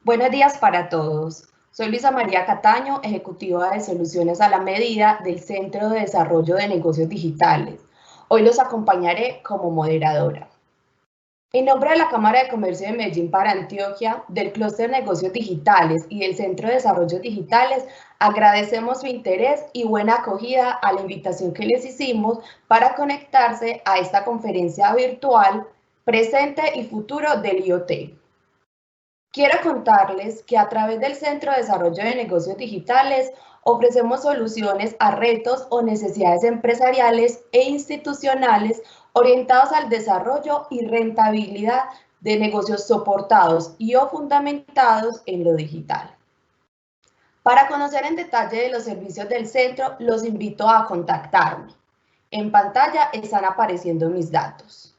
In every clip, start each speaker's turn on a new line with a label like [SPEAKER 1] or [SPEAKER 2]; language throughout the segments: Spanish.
[SPEAKER 1] Buenos días para todos. Soy Luisa María Cataño, ejecutiva de Soluciones a la Medida del Centro de Desarrollo de Negocios Digitales. Hoy los acompañaré como moderadora. En nombre de la Cámara de Comercio de Medellín para Antioquia, del Clúster de Negocios Digitales y del Centro de Desarrollo Digitales, agradecemos su interés y buena acogida a la invitación que les hicimos para conectarse a esta conferencia virtual Presente y Futuro del IoT. Quiero contarles que a través del Centro de Desarrollo de Negocios Digitales ofrecemos soluciones a retos o necesidades empresariales e institucionales orientados al desarrollo y rentabilidad de negocios soportados y o fundamentados en lo digital. Para conocer en detalle de los servicios del centro, los invito a contactarme. En pantalla están apareciendo mis datos.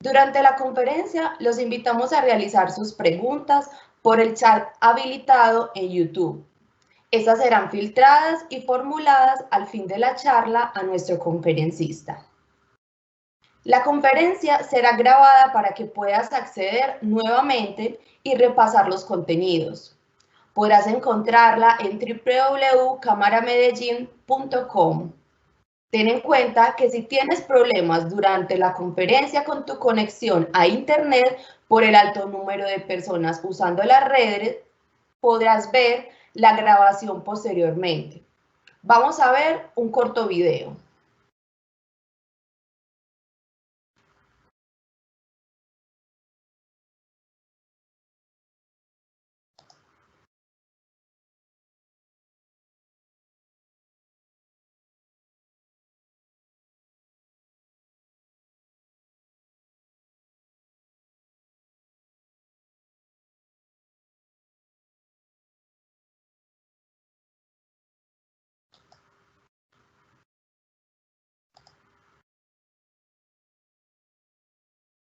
[SPEAKER 1] Durante la conferencia, los invitamos a realizar sus preguntas por el chat habilitado en YouTube. Estas serán filtradas y formuladas al fin de la charla a nuestro conferencista. La conferencia será grabada para que puedas acceder nuevamente y repasar los contenidos. Podrás encontrarla en www.cámaramedellin.com. Ten en cuenta que si tienes problemas durante la conferencia con tu conexión a Internet por el alto número de personas usando las redes, podrás ver la grabación posteriormente. Vamos a ver un corto video.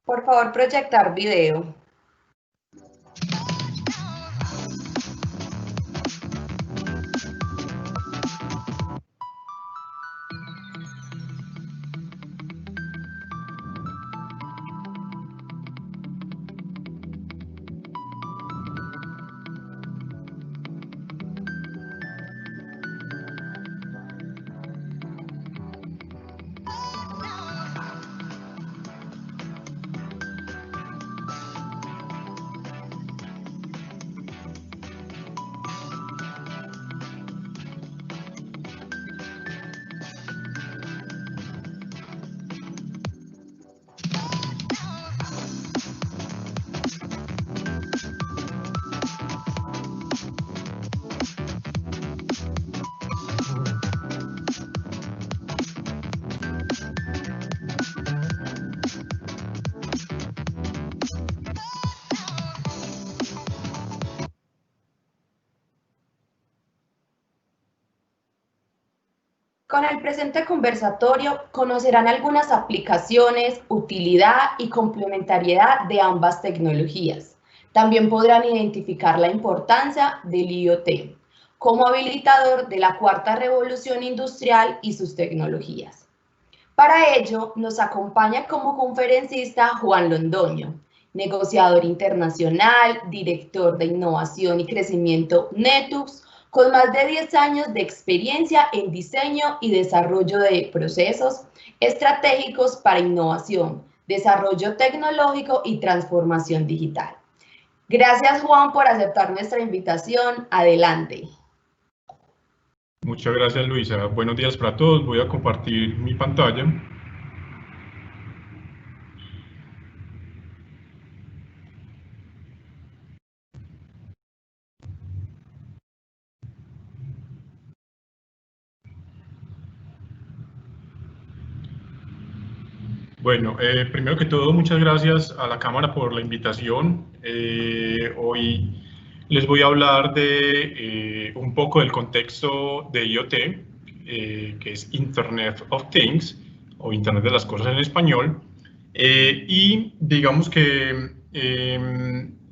[SPEAKER 1] Por favor, proyectar video. Con el presente conversatorio conocerán algunas aplicaciones, utilidad y complementariedad de ambas tecnologías. También podrán identificar la importancia del IoT como habilitador de la cuarta revolución industrial y sus tecnologías. Para ello, nos acompaña como conferencista Juan Londoño, negociador internacional, director de innovación y crecimiento Netux, con más de 10 años de experiencia en diseño y desarrollo de procesos estratégicos para innovación, desarrollo tecnológico y transformación digital. Gracias, Juan, por aceptar nuestra invitación. Adelante.
[SPEAKER 2] Muchas gracias, Luisa. Buenos días para todos. Voy a compartir mi pantalla. Bueno, primero que todo, muchas gracias a la Cámara por la invitación. Hoy les voy a hablar de un poco del contexto de IoT, que es Internet of Things, o Internet de las Cosas en español, y digamos que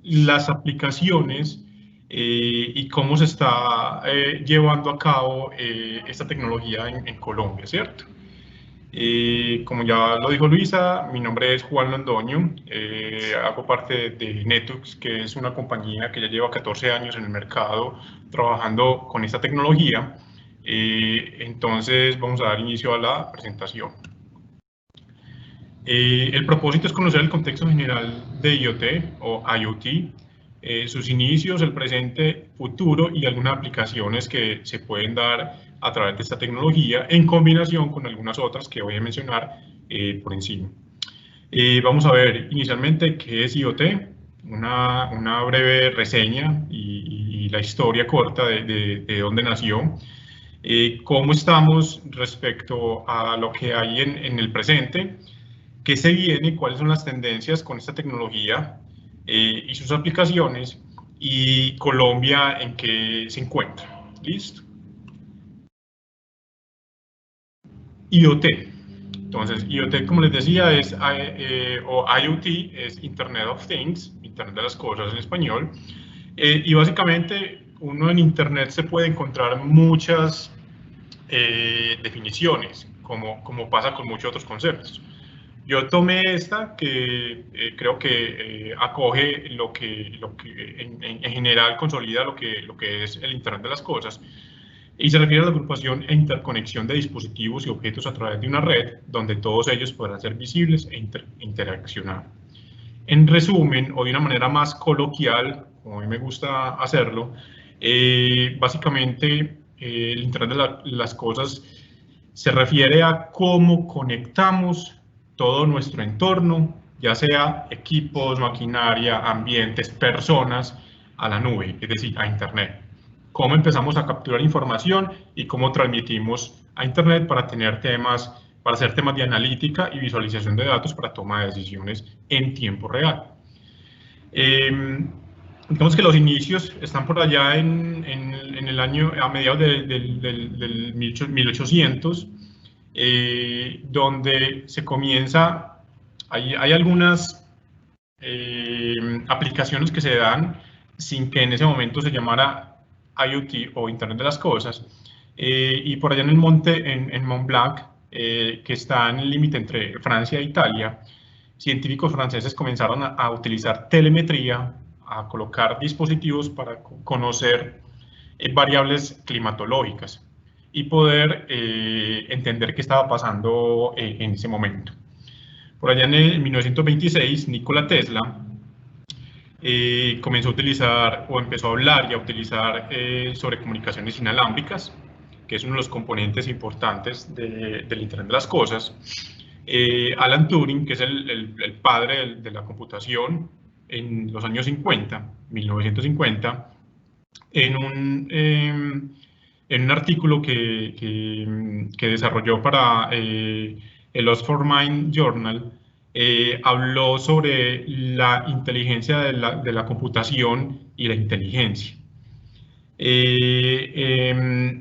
[SPEAKER 2] las aplicaciones y cómo se está llevando a cabo esta tecnología en Colombia, ¿cierto? Como ya lo dijo Luisa, mi nombre es Juan Londoño, hago parte de Netux, que es una compañía que ya lleva 14 años en el mercado trabajando con esta tecnología. Entonces vamos a dar inicio a la presentación. El propósito es conocer el contexto general de IoT o IoT, sus inicios, el presente, futuro y algunas aplicaciones que se pueden dar a través de esta tecnología en combinación con algunas otras que voy a mencionar por encima. Vamos a ver inicialmente qué es IoT, una breve reseña y la historia corta de dónde nació, cómo estamos respecto a lo que hay en el presente, qué se viene, cuáles son las tendencias con esta tecnología y sus aplicaciones, y Colombia en qué se encuentra. ¿Listo? IoT. Entonces, IoT, como les decía, o IoT es Internet of Things, Internet de las Cosas en español, y básicamente uno en Internet se puede encontrar muchas definiciones, como pasa con muchos otros conceptos. Yo tomé esta que creo que acoge lo que en general consolida lo que es el Internet de las Cosas, y se refiere a la agrupación e interconexión de dispositivos y objetos a través de una red donde todos ellos podrán ser visibles e interaccionar. En resumen, o de una manera más coloquial, como a mí me gusta hacerlo, básicamente el Internet de las Cosas se refiere a cómo conectamos todo nuestro entorno, ya sea equipos, maquinaria, ambientes, personas, a la nube, es decir, a Internet. Cómo empezamos a capturar información y cómo transmitimos a Internet para hacer temas de analítica y visualización de datos para toma de decisiones en tiempo real. Digamos que los inicios están por allá en el año, a mediados del 1800, donde se comienza, hay algunas aplicaciones que se dan sin que en ese momento se llamara IoT o Internet de las Cosas, y por allá en el monte, en Mont Blanc, que está en el límite entre Francia e Italia, científicos franceses comenzaron a utilizar telemetría, a colocar dispositivos para conocer variables climatológicas y poder entender qué estaba pasando en ese momento. Por allá en el 1926, Nikola Tesla comenzó a utilizar o empezó a hablar y a utilizar sobre comunicaciones inalámbricas, que es uno de los componentes importantes del Internet de las Cosas. Alan Turing, que es el padre de la computación, en los años 50, 1950, en un artículo que desarrolló para el Oxford Mind Journal, habló sobre la inteligencia de la computación y la inteligencia.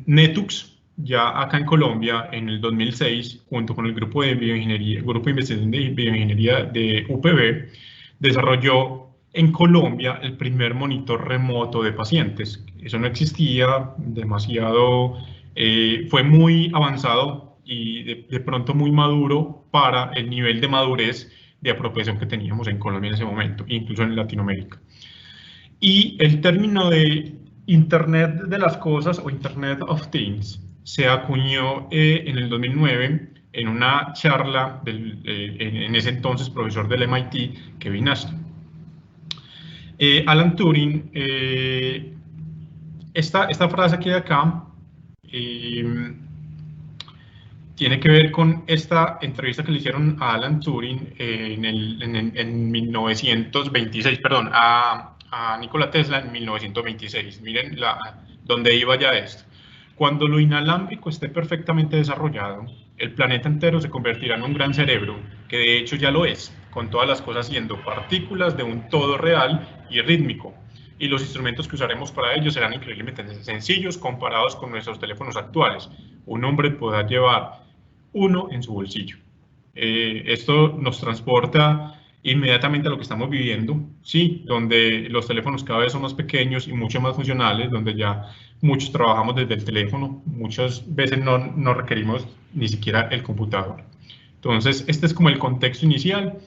[SPEAKER 2] Netux, ya acá en Colombia, en el 2006, junto con el grupo de investigación de bioingeniería de UPB, desarrolló en Colombia el primer monitor remoto de pacientes. Eso no existía demasiado, fue muy avanzado y de pronto muy maduro para el nivel de madurez de apropiación que teníamos en Colombia en ese momento, incluso en Latinoamérica. Y el término de Internet de las Cosas o Internet of Things se acuñó en el 2009 en una charla en ese entonces profesor del MIT, Kevin Ashton. Alan Turing, esta frase aquí de acá tiene que ver con esta entrevista que le hicieron a Alan Turing en 1926, perdón, a Nikola Tesla en 1926. Miren dónde iba ya esto. Cuando lo inalámbrico esté perfectamente desarrollado, el planeta entero se convertirá en un gran cerebro, que de hecho ya lo es, con todas las cosas siendo partículas de un todo real y rítmico, y los instrumentos que usaremos para ello serán increíblemente sencillos comparados con nuestros teléfonos actuales. Un hombre podrá llevar uno en su bolsillo. Esto nos transporta inmediatamente a lo que estamos viviendo, sí, donde los teléfonos cada vez son más pequeños y mucho más funcionales, donde ya muchos trabajamos desde el teléfono, muchas veces no requerimos ni siquiera el computador. Entonces, este es como el contexto inicial.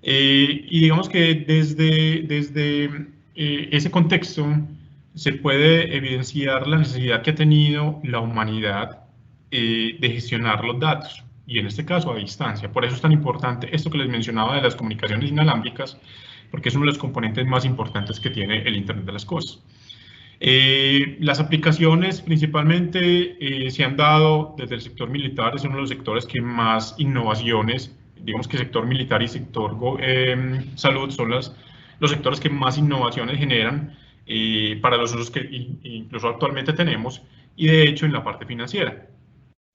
[SPEAKER 2] Y digamos que desde ese contexto se puede evidenciar la necesidad que ha tenido la humanidad de gestionar los datos, y en este caso a distancia. Por eso es tan importante esto que les mencionaba de las comunicaciones inalámbricas, porque es uno de los componentes más importantes que tiene el Internet de las Cosas. Las aplicaciones principalmente se han dado desde el sector militar, es uno de los sectores que más innovaciones, digamos que sector militar y sector salud son los sectores que más innovaciones generan para los usos que incluso actualmente tenemos, y de hecho en la parte financiera.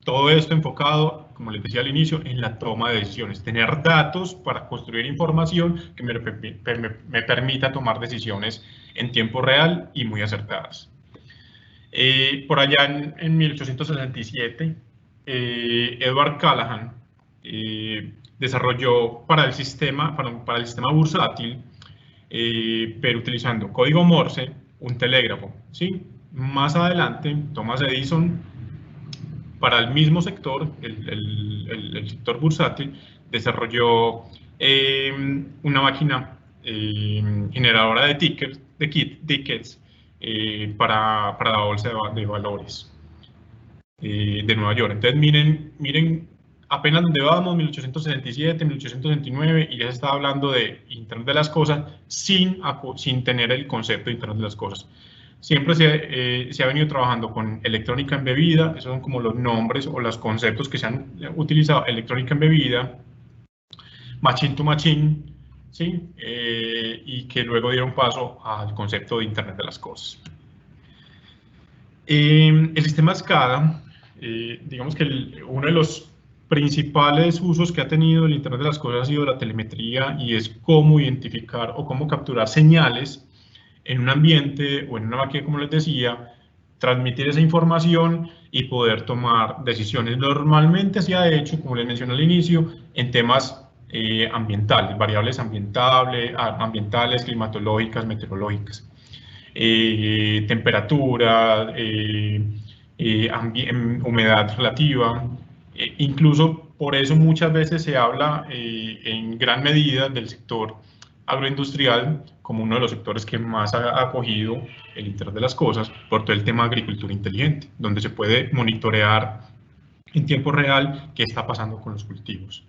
[SPEAKER 2] Todo esto enfocado, como les decía al inicio, en la toma de decisiones, tener datos para construir información que me permita tomar decisiones en tiempo real y muy acertadas. Por allá en 1867, Edward Callahan desarrolló para el sistema bursátil, pero utilizando código Morse, un telégrafo, ¿sí? Más adelante, Thomas Edison, para el mismo sector, el sector bursátil, desarrolló una máquina generadora de tickets para la bolsa de valores de Nueva York. Entonces, miren apenas donde vamos, 1867, 1869, y ya se está hablando de Internet de las Cosas sin tener el concepto de Internet de las Cosas. Siempre se ha venido trabajando con electrónica embebida, esos son como los nombres o los conceptos que se han utilizado: electrónica embebida, machine to machine, ¿sí? Y que luego dieron paso al concepto de Internet de las Cosas. El sistema SCADA, digamos que uno de los principales usos que ha tenido el Internet de las Cosas ha sido la telemetría, y es cómo identificar o cómo capturar señales en un ambiente o en una máquina, como les decía, transmitir esa información y poder tomar decisiones. Normalmente se ha hecho, como les mencioné al inicio, en temas ambientales, variables ambientales, climatológicas, meteorológicas, temperatura, humedad relativa. Incluso por eso muchas veces se habla en gran medida del sector agroindustrial como uno de los sectores que más ha acogido el Internet de las Cosas, por todo el tema de agricultura inteligente, donde se puede monitorear en tiempo real qué está pasando con los cultivos.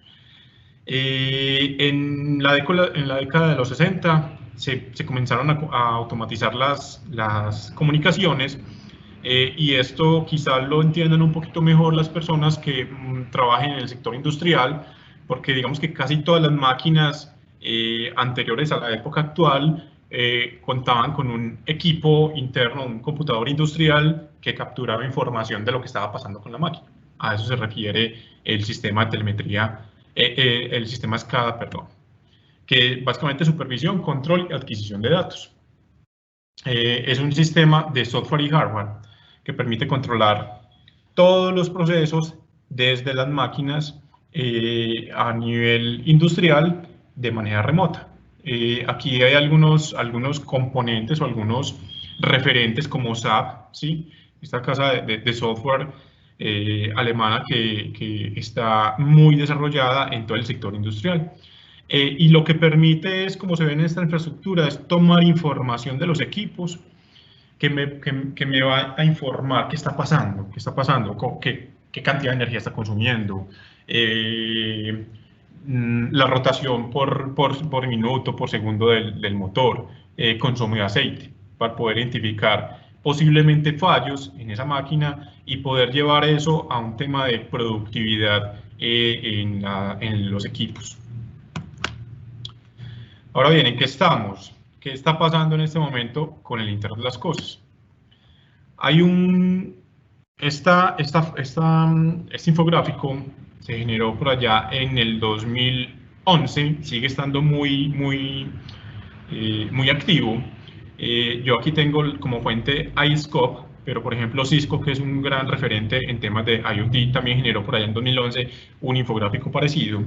[SPEAKER 2] En la década de los 60 se comenzaron a automatizar las comunicaciones, y esto quizá lo entiendan un poquito mejor las personas que trabajen en el sector industrial, porque digamos que casi todas las máquinas anteriores a la época actual contaban con un equipo interno, un computador industrial que capturaba información de lo que estaba pasando con la máquina. A eso se refiere el sistema de telemetría, el sistema SCADA, perdón, que básicamente es supervisión, control y adquisición de datos. Es un sistema de software y hardware que permite controlar todos los procesos desde las máquinas a nivel industrial de manera remota. Aquí hay algunos componentes o algunos referentes como SAP, ¿sí? Esta casa de software alemana que está muy desarrollada en todo el sector industrial. Y lo que permite es, como se ve en esta infraestructura, es tomar información de los equipos que me va a informar qué está pasando, qué cantidad de energía está consumiendo, la rotación por minuto, por segundo del motor, consumo de aceite, para poder identificar posiblemente fallos en esa máquina y poder llevar eso a un tema de productividad en los equipos. Ahora bien, ¿en qué estamos? ¿Qué está pasando en este momento con el Internet de las Cosas? Hay este infográfico se generó por allá en el 2011, sigue estando muy activo. Yo aquí tengo como fuente iScope, pero por ejemplo Cisco, que es un gran referente en temas de IoT, también generó por allá en 2011 un infográfico parecido,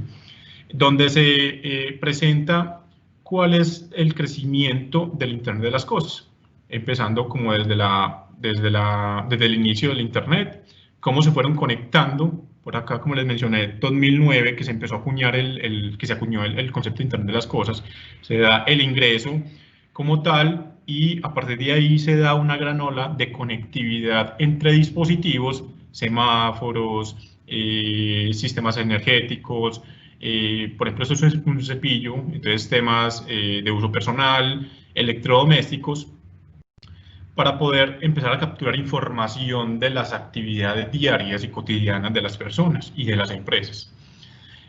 [SPEAKER 2] donde se presenta cuál es el crecimiento del Internet de las Cosas, empezando como desde el inicio del Internet, cómo se fueron conectando por acá, como les mencioné, 2009, que se empezó a acuñar que se acuñó el concepto de Internet de las Cosas, se da el ingreso como tal y a partir de ahí se da una gran ola de conectividad entre dispositivos, semáforos, sistemas energéticos, por ejemplo, esto es un cepillo, entonces temas de uso personal, electrodomésticos, para poder empezar a capturar información de las actividades diarias y cotidianas de las personas y de las empresas.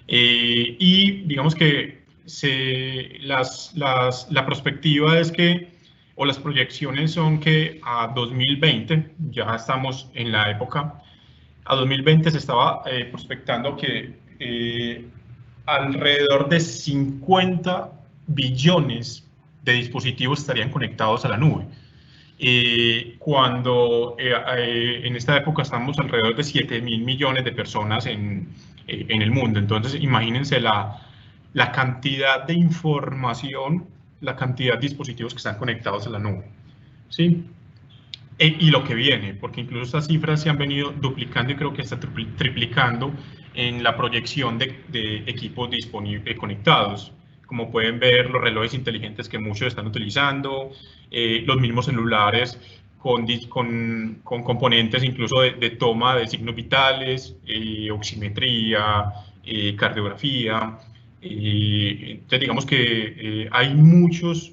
[SPEAKER 2] Y digamos que la perspectiva es que, o las proyecciones son que a 2020, ya estamos en la época, a 2020 se estaba prospectando que alrededor de 50 billones de dispositivos estarían conectados a la nube. Cuando en esta época estamos alrededor de 7.000 millones de personas en el mundo. Entonces, imagínense la cantidad de información, la cantidad de dispositivos que están conectados a la nube. ¿Sí? Y lo que viene, porque incluso estas cifras se han venido duplicando y creo que está triplicando en la proyección de equipos conectados. Como pueden ver, los relojes inteligentes que muchos están utilizando, los mismos celulares con componentes incluso de toma de signos vitales, oximetría, cardiografía. Entonces digamos que hay muchos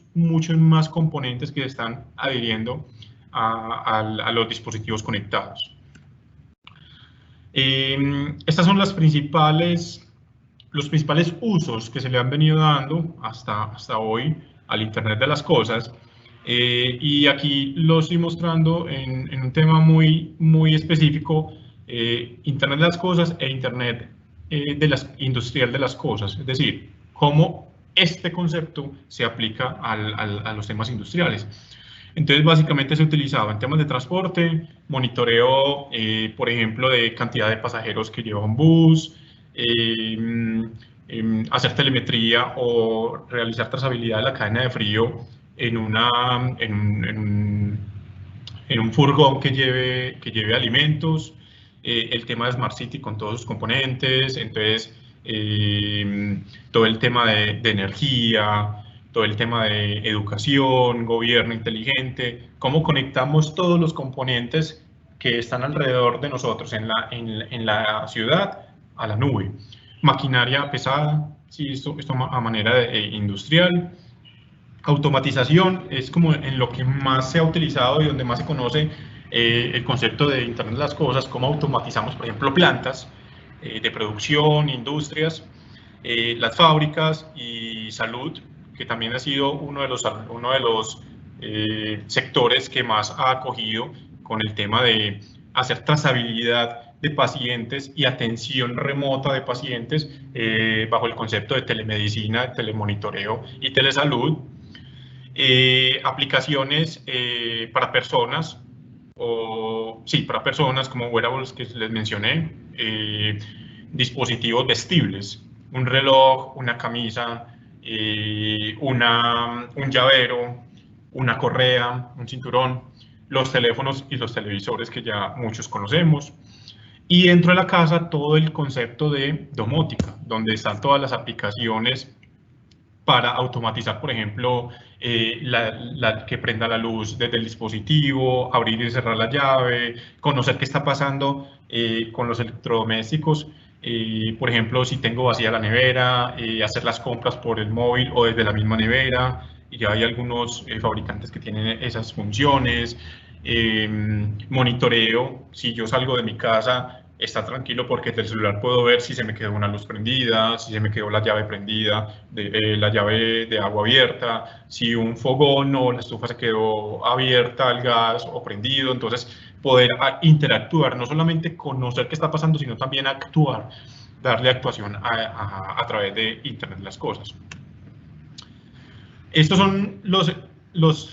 [SPEAKER 2] más componentes que se están adhiriendo a los dispositivos conectados. Estas son los principales usos que se le han venido dando hasta hoy al Internet de las Cosas. Y aquí lo estoy mostrando en un tema muy específico, Internet de las Cosas e Internet industrial de las cosas, es decir, cómo este concepto se aplica a los temas industriales. Entonces, básicamente se utilizaba en temas de transporte, monitoreo, por ejemplo, de cantidad de pasajeros que lleva un bus, hacer telemetría o realizar trazabilidad de la cadena de frío en un furgón que lleve alimentos, el tema de Smart City con todos sus componentes, entonces todo el tema de energía, todo el tema de educación, gobierno inteligente, cómo conectamos todos los componentes que están alrededor de nosotros en la ciudad a la nube. Maquinaria pesada, sí, esto a manera industrial. Automatización es como en lo que más se ha utilizado y donde más se conoce el concepto de Internet de las Cosas, cómo automatizamos, por ejemplo, plantas de producción, industrias, las fábricas y salud, que también ha sido uno de los sectores que más ha acogido con el tema de hacer trazabilidad de pacientes y atención remota de pacientes bajo el concepto de telemedicina, telemonitoreo y telesalud. Aplicaciones para personas, para personas como wearables que les mencioné, dispositivos vestibles, un reloj, una camisa, un llavero, una correa, un cinturón, los teléfonos y los televisores que ya muchos conocemos. Y dentro de la casa todo el concepto de domótica, donde están todas las aplicaciones para automatizar, por ejemplo, que prenda la luz desde el dispositivo, abrir y cerrar la llave, conocer qué está pasando con los electrodomésticos. Por ejemplo, si tengo vacía la nevera, hacer las compras por el móvil o desde la misma nevera. Y ya hay algunos fabricantes que tienen esas funciones. Monitoreo, si yo salgo de mi casa, está tranquilo porque desde el celular puedo ver si se me quedó una luz prendida, si se me quedó la llave prendida, la llave de agua abierta, si un fogón o la estufa se quedó abierta al gas o prendido. Entonces, poder interactuar, no solamente conocer qué está pasando, sino también actuar, darle actuación a través de Internet de las Cosas. Estos son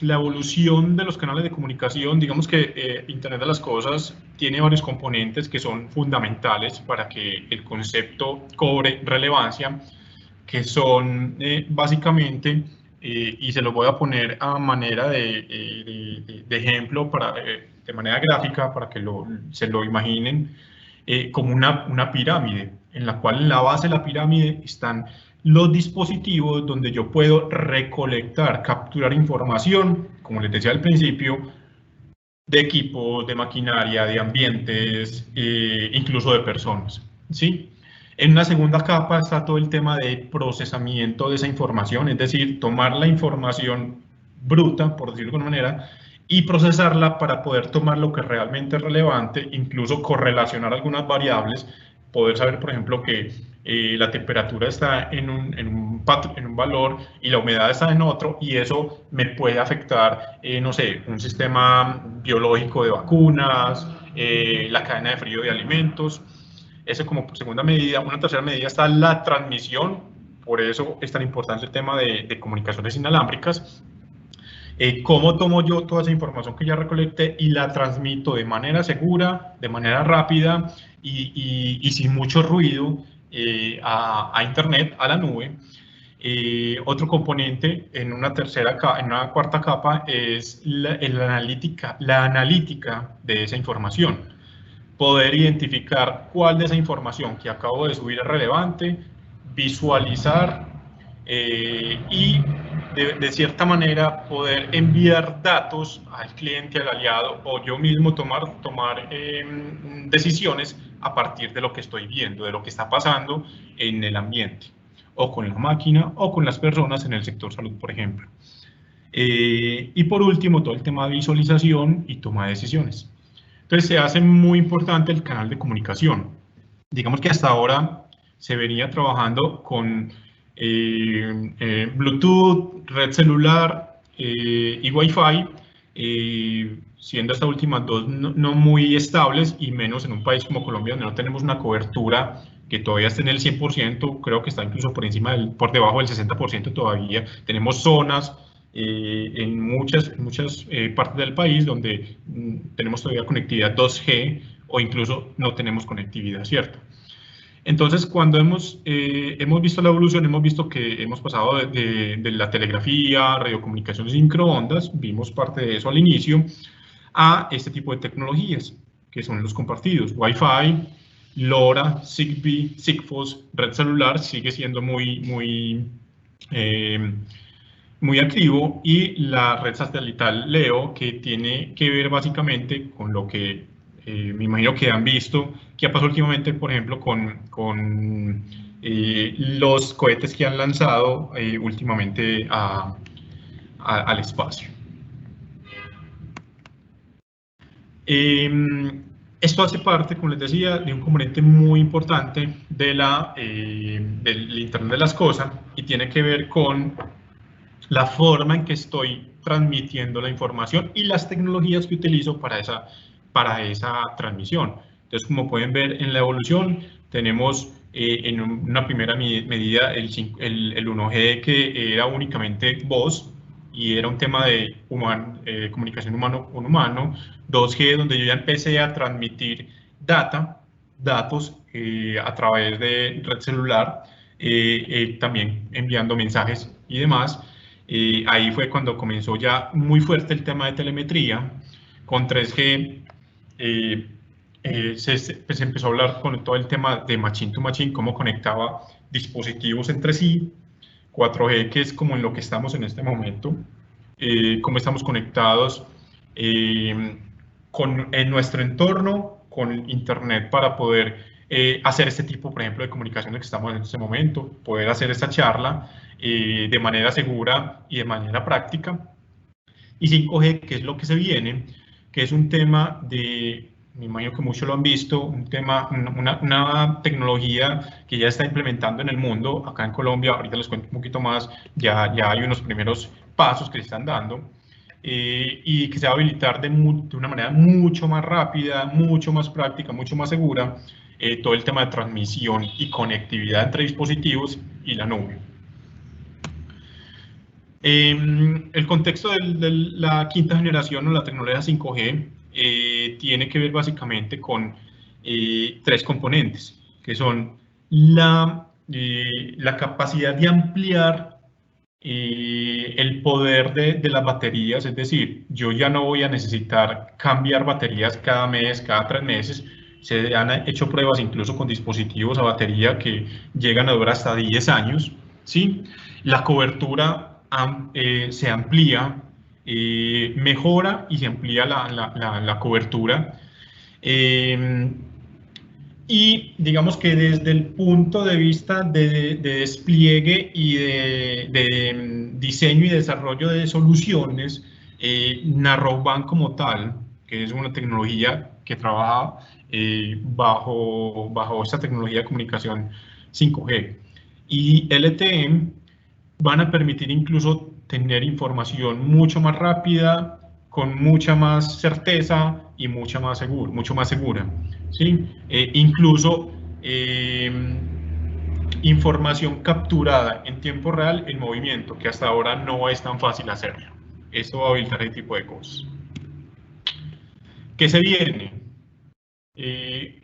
[SPEAKER 2] la evolución de los canales de comunicación. Digamos que Internet de las Cosas tiene varios componentes que son fundamentales para que el concepto cobre relevancia, que son básicamente, y se los voy a poner a manera de ejemplo, de manera gráfica, para que se lo imaginen. como una pirámide, en la cual en la base de la pirámide están los dispositivos donde yo puedo recolectar, capturar información, como les decía al principio, de equipos, de maquinaria, de ambientes, incluso de personas, ¿sí? En una segunda capa está todo el tema de procesamiento de esa información, es decir, tomar la información bruta, por decirlo de alguna manera, y procesarla para poder tomar lo que realmente es relevante, incluso correlacionar algunas variables, poder saber, por ejemplo, que la temperatura está en un valor y la humedad está en otro, y eso me puede afectar, no sé, un sistema biológico de vacunas, la cadena de frío de alimentos. Eso como segunda medida. Una tercera medida está la transmisión, por eso es tan importante el tema de comunicaciones inalámbricas. ¿Cómo tomo yo toda esa información que ya recolecté y la transmito de manera segura, de manera rápida y sin mucho ruido a Internet, a la nube? Otro componente en una cuarta capa es la analítica de esa información. Poder identificar cuál de esa información que acabo de subir es relevante, visualizar y de cierta manera poder enviar datos al cliente, al aliado, o yo mismo tomar decisiones a partir de lo que estoy viendo, de lo que está pasando en el ambiente, o con la máquina, o con las personas en el sector salud, por ejemplo. Y por último, todo el tema de visualización y toma de decisiones. Entonces se hace muy importante el canal de comunicación. Digamos que hasta ahora se venía trabajando con Bluetooth, red celular y Wi-Fi, siendo estas últimas dos no muy estables, y menos en un país como Colombia, donde no tenemos una cobertura que todavía está en el 100%, creo que está incluso por debajo del 60% todavía. Tenemos zonas en muchas partes del país donde tenemos todavía conectividad 2G o incluso no tenemos conectividad, ¿cierto? Entonces, cuando hemos visto la evolución, hemos visto que hemos pasado de la telegrafía, radiocomunicaciones y microondas, vimos parte de eso al inicio, a este tipo de tecnologías, que son los compartidos, Wi-Fi, LoRa, Zigbee, Sigfox, red celular, sigue siendo muy activo, y la red satelital LEO, que tiene que ver básicamente con lo que me imagino que han visto, que ha pasado últimamente, por ejemplo, con los cohetes que han lanzado últimamente al espacio. Esto hace parte, como les decía, de un componente muy importante del Internet de las Cosas, y tiene que ver con la forma en que estoy transmitiendo la información y las tecnologías que utilizo para esa transmisión. Entonces, como pueden ver en la evolución, tenemos en una primera medida el 1G, que era únicamente voz y era un tema de comunicación humano con humano. 2G, donde yo ya empecé a transmitir datos a través de red celular, también enviando mensajes y demás. Ahí fue cuando comenzó ya muy fuerte el tema de telemetría. Con 3G se empezó a hablar con todo el tema de machine to machine, cómo conectaba dispositivos entre sí. 4G, que es como en lo que estamos en este momento, cómo estamos conectados en nuestro entorno con Internet para poder hacer este tipo, por ejemplo, de comunicaciones que estamos en este momento, poder hacer esta charla de manera segura y de manera práctica. Y 5G, que es lo que se viene, que es un tema me imagino que muchos lo han visto, una tecnología que ya está implementando en el mundo. Acá en Colombia, ahorita les cuento un poquito más, ya hay unos primeros pasos que se están dando, y que se va a habilitar de una manera mucho más rápida, mucho más práctica, mucho más segura, todo el tema de transmisión y conectividad entre dispositivos y la nube. El contexto de la quinta generación o la tecnología 5G tiene que ver básicamente con tres componentes, que son la capacidad de ampliar el poder de las baterías. Es decir, yo ya no voy a necesitar cambiar baterías cada mes, cada 3 meses. Se han hecho pruebas incluso con dispositivos a batería que llegan a durar hasta 10 años, ¿sí? La cobertura se amplía, mejora y se amplía la cobertura. Y digamos que desde el punto de vista de despliegue y de diseño y desarrollo de soluciones, Narrowband como tal, que es una tecnología que trabaja bajo esta tecnología de comunicación 5G, y LTE van a permitir incluso tener información mucho más rápida, con mucha más certeza y mucho más segura. ¿Sí? Incluso información capturada en tiempo real en movimiento, que hasta ahora no es tan fácil hacerlo. Esto va a habilitar ese tipo de cosas. ¿Qué se viene?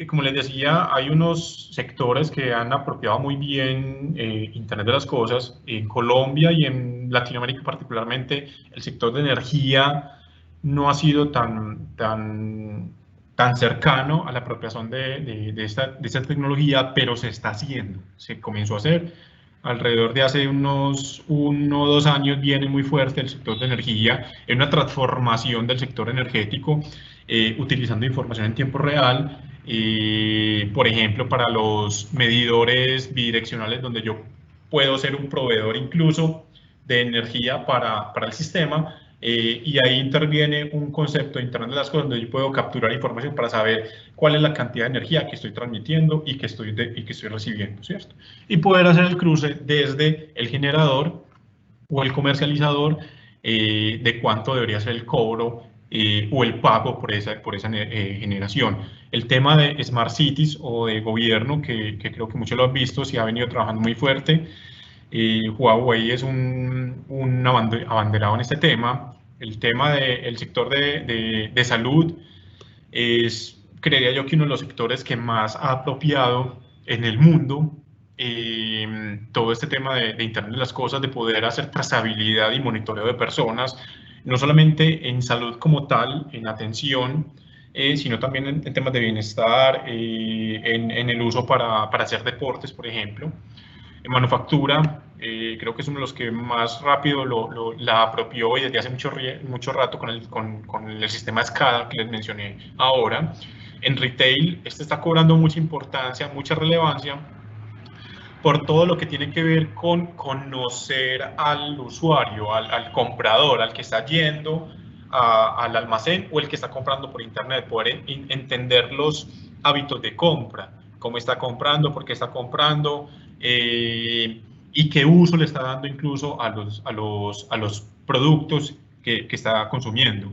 [SPEAKER 2] Como les decía, hay unos sectores que han apropiado muy bien Internet de las Cosas. En Colombia y en Latinoamérica particularmente, el sector de energía no ha sido tan cercano a la apropiación de esta tecnología, pero se está haciendo, se comenzó a hacer. Alrededor de hace unos 1 o 2 años viene muy fuerte el sector de energía, en una transformación del sector energético, utilizando información en tiempo real, por ejemplo, para los medidores bidireccionales, donde yo puedo ser un proveedor incluso de energía para el sistema, y ahí interviene un concepto de Internet de las Cosas, donde yo puedo capturar información para saber cuál es la cantidad de energía que estoy transmitiendo y que estoy recibiendo, ¿cierto? Y poder hacer el cruce desde el generador o el comercializador de cuánto debería ser el cobro o el pago por esa generación. El tema de Smart Cities o de gobierno, que creo que muchos lo han visto, se ha venido trabajando muy fuerte. Huawei es un abanderado en este tema. El tema del sector de salud es, creería yo, que uno de los sectores que más ha apropiado en el mundo todo este tema de Internet de las Cosas, de poder hacer trazabilidad y monitoreo de personas, no solamente en salud como tal, en atención, sino también en temas de bienestar, en el uso para hacer deportes, por ejemplo. En manufactura, creo que es uno de los que más rápido la apropió, y desde hace mucho rato con el sistema SCADA que les mencioné ahora. En retail, este está cobrando mucha importancia, mucha relevancia, por todo lo que tiene que ver con conocer al usuario, al comprador, al que está yendo al almacén o el que está comprando por internet, poder entender los hábitos de compra, cómo está comprando, por qué está comprando, y qué uso le está dando incluso a los productos que está consumiendo.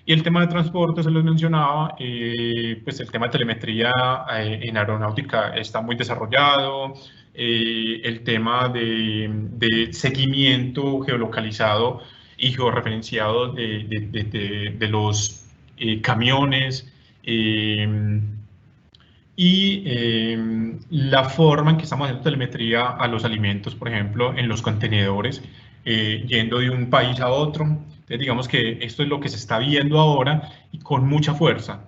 [SPEAKER 2] Y el tema de transporte, se les mencionaba, pues el tema de telemetría en aeronáutica está muy desarrollado, el tema de seguimiento geolocalizado y georreferenciado de los camiones, y la forma en que estamos haciendo telemetría a los alimentos, por ejemplo, en los contenedores, yendo de un país a otro. Entonces, digamos que esto es lo que se está viendo ahora y con mucha fuerza.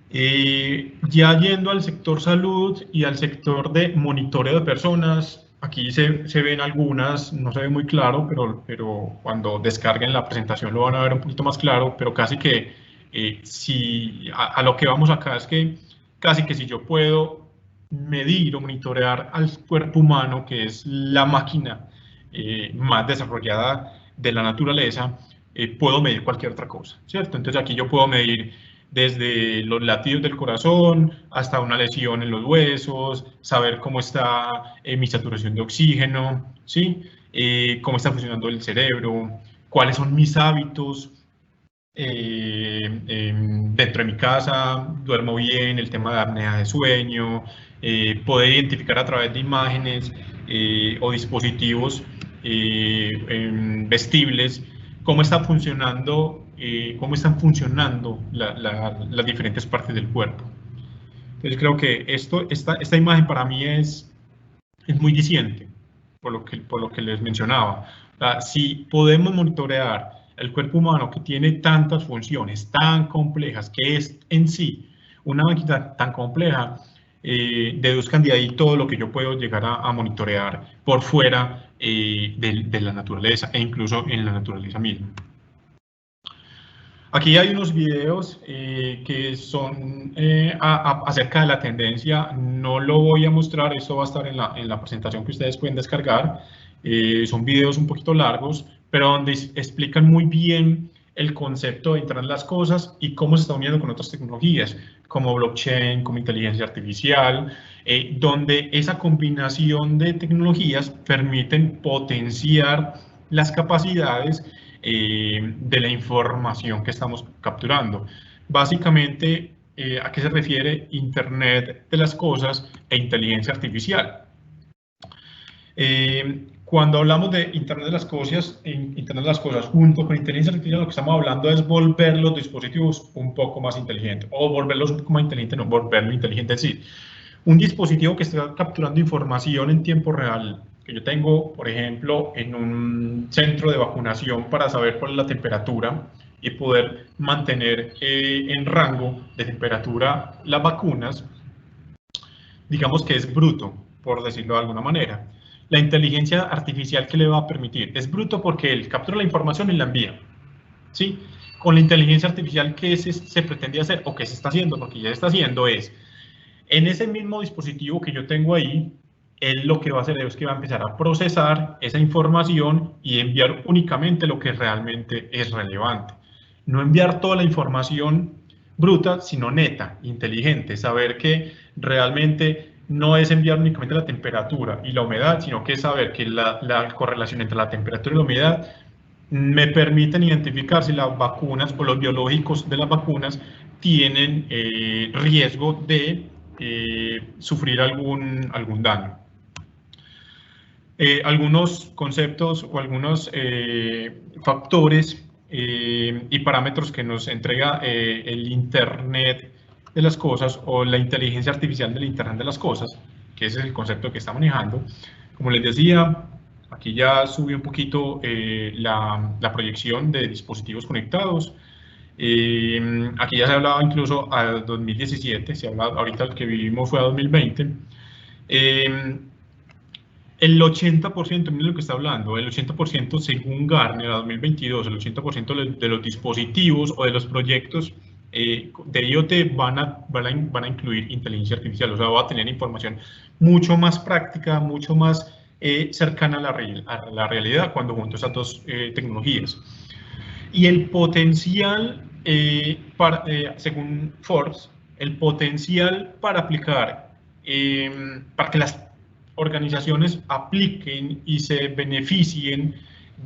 [SPEAKER 2] Ya yendo al sector salud y al sector de monitoreo de personas, aquí se ven algunas, no se ve muy claro, pero cuando descarguen la presentación lo van a ver un poquito más claro, pero casi que si a lo que vamos acá es que casi que si yo puedo medir o monitorear al cuerpo humano, que es la máquina más desarrollada de la naturaleza, puedo medir cualquier otra cosa, ¿cierto? Entonces aquí yo puedo medir desde los latidos del corazón hasta una lesión en los huesos, saber cómo está mi saturación de oxígeno, ¿sí? Cómo está funcionando el cerebro, cuáles son mis hábitos dentro de mi casa, duermo bien, el tema de apnea de sueño, poder identificar a través de imágenes o dispositivos vestibles cómo está funcionando, cómo están funcionando las diferentes partes del cuerpo. Entonces creo que esta imagen para mí es muy diciente, por lo que les mencionaba. Si podemos monitorear el cuerpo humano, que tiene tantas funciones tan complejas, que es en sí una máquina tan compleja, deduzcan de ahí todo lo que yo puedo llegar a monitorear por fuera de la naturaleza e incluso en la naturaleza misma. Aquí hay unos videos que son acerca de la tendencia. No lo voy a mostrar, esto va a estar en la presentación que ustedes pueden descargar. Son videos un poquito largos, pero donde explican muy bien el concepto de Internet de las Cosas y cómo se está uniendo con otras tecnologías, como blockchain, como inteligencia artificial, donde esa combinación de tecnologías permiten potenciar las capacidades de la información que estamos capturando. Básicamente, ¿a qué se refiere Internet de las Cosas e inteligencia artificial? Cuando hablamos de Internet de las Cosas junto con inteligencia artificial, lo que estamos hablando es volver los dispositivos un poco más inteligentes, o volverlos un poco más inteligentes, no volverlo inteligente, es decir, un dispositivo que está capturando información en tiempo real, que yo tengo, por ejemplo, en un centro de vacunación para saber cuál es la temperatura y poder mantener en rango de temperatura las vacunas, digamos que es bruto, por decirlo de alguna manera. La inteligencia artificial, ¿qué le va a permitir? Es bruto porque él captura la información y la envía, ¿sí? Con la inteligencia artificial, ¿qué se pretende hacer? O qué se está haciendo, porque ya se está haciendo es, en ese mismo dispositivo que yo tengo ahí, él lo que va a hacer es que va a empezar a procesar esa información y enviar únicamente lo que realmente es relevante. No enviar toda la información bruta, sino neta, inteligente, saber que realmente no es enviar únicamente la temperatura y la humedad, sino que es saber que la correlación entre la temperatura y la humedad me permiten identificar si las vacunas o los biológicos de las vacunas tienen riesgo de sufrir algún daño. Algunos conceptos o algunos factores y parámetros que nos entrega el Internet de las Cosas o la inteligencia artificial del Internet de las Cosas, que ese es el concepto que está manejando. Como les decía, aquí ya subí un poquito la proyección de dispositivos conectados. Aquí ya se hablaba incluso a 2017, se habla, ahorita el que vivimos fue a 2020. El 80%, miren lo que está hablando, el 80% según Gartner a 2022, el 80% de los dispositivos o de los proyectos de IoT van a incluir inteligencia artificial, o sea, va a tener información mucho más práctica, mucho más cercana a la realidad cuando junto esas dos tecnologías. Y el potencial, según Forbes, el potencial para aplicar, para que las organizaciones apliquen y se beneficien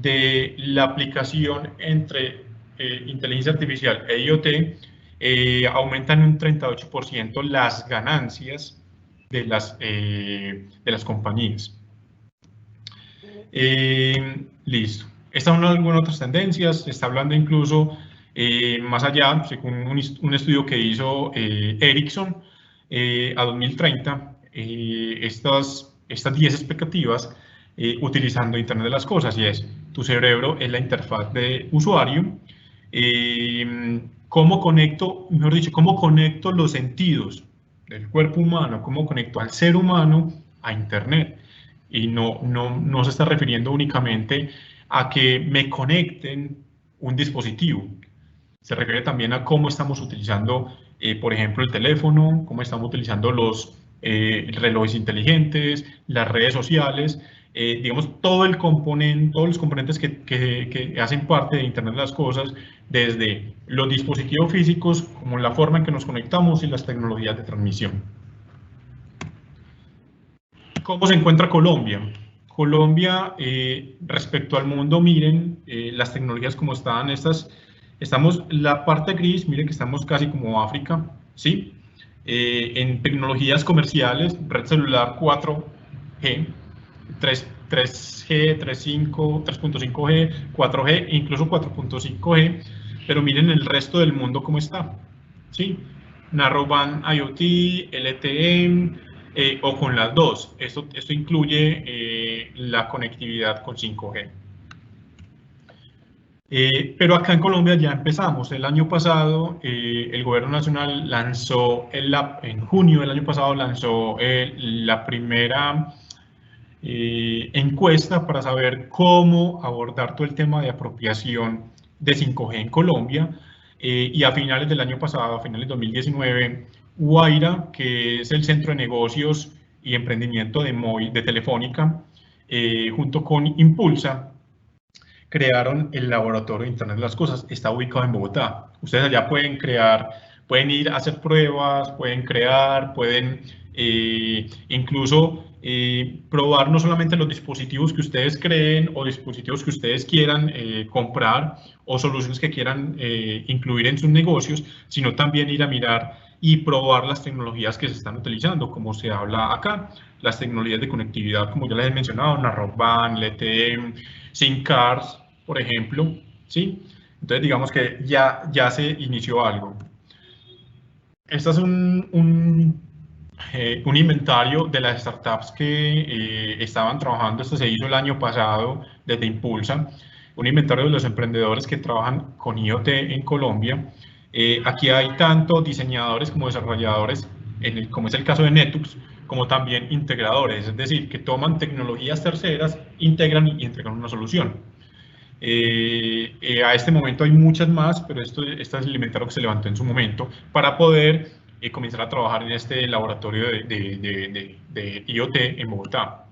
[SPEAKER 2] de la aplicación entre inteligencia artificial e IoT, aumentan un 38% las ganancias de las compañías. Listo. Estas son algunas otras tendencias. Se está hablando incluso más allá, según un estudio que hizo Ericsson a 2030, estas 10 expectativas utilizando Internet de las Cosas, y es, tu cerebro es la interfaz de usuario, cómo conecto, mejor dicho, cómo conecto los sentidos del cuerpo humano, cómo conecto al ser humano a Internet. Y no se está refiriendo únicamente a que me conecten un dispositivo. Se refiere también a cómo estamos utilizando, por ejemplo, el teléfono, cómo estamos utilizando los relojes inteligentes, las redes sociales, digamos, todos los componentes que hacen parte de Internet de las Cosas, desde los dispositivos físicos, como la forma en que nos conectamos y las tecnologías de transmisión. ¿Cómo se encuentra Colombia? Colombia, respecto al mundo, miren las tecnologías como están, estamos, la parte gris, miren que estamos casi como África, ¿sí? En tecnologías comerciales, red celular 4G, 3G, 3.5, 3.5G, 4G, incluso 4.5G, pero miren el resto del mundo cómo está, ¿sí? Narrowband IoT, LTE, o con las dos. Esto incluye la conectividad con 5G. Pero acá en Colombia ya empezamos. El año pasado el gobierno nacional lanzó, en junio del año pasado lanzó la primera encuesta para saber cómo abordar todo el tema de apropiación de 5G en Colombia. Y a finales del año pasado, a finales de 2019, Guaira, que es el centro de negocios y emprendimiento de Telefónica, junto con Impulsa, crearon el laboratorio de Internet de las Cosas. Está ubicado en Bogotá. Ustedes allá pueden crear, pueden ir a hacer pruebas, pueden crear, pueden incluso probar no solamente los dispositivos que ustedes creen o dispositivos que ustedes quieran comprar o soluciones que quieran incluir en sus negocios, sino también ir a mirar y probar las tecnologías que se están utilizando, como se habla acá, las tecnologías de conectividad, como ya les he mencionado, Narrowband, LTE, SIM cards, por ejemplo, ¿sí? Entonces digamos que ya se inició algo. Este es un inventario de las startups que estaban trabajando. Esto se hizo el año pasado desde Impulsa, un inventario de los emprendedores que trabajan con IoT en Colombia. Aquí hay tanto diseñadores como desarrolladores, como es el caso de Netux, como también integradores, es decir, que toman tecnologías terceras, integran y entregan una solución. A este momento hay muchas más, pero este es el inventario que se levantó en su momento para poder comenzar a trabajar en este laboratorio de IoT en Bogotá.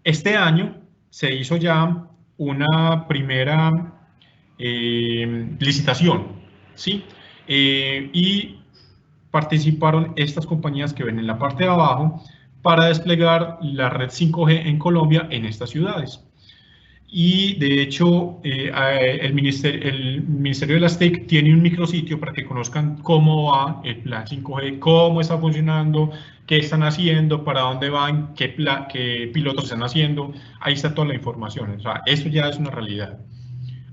[SPEAKER 2] Este año se hizo ya una primera licitación, ¿sí? Y participaron estas compañías que ven en la parte de abajo para desplegar la red 5G en Colombia en estas ciudades. Y de hecho, el Ministerio de las TIC tiene un micrositio para que conozcan cómo va el plan 5G, cómo está funcionando, qué están haciendo, para dónde van, qué pilotos están haciendo. Ahí está toda la información. O sea, eso ya es una realidad.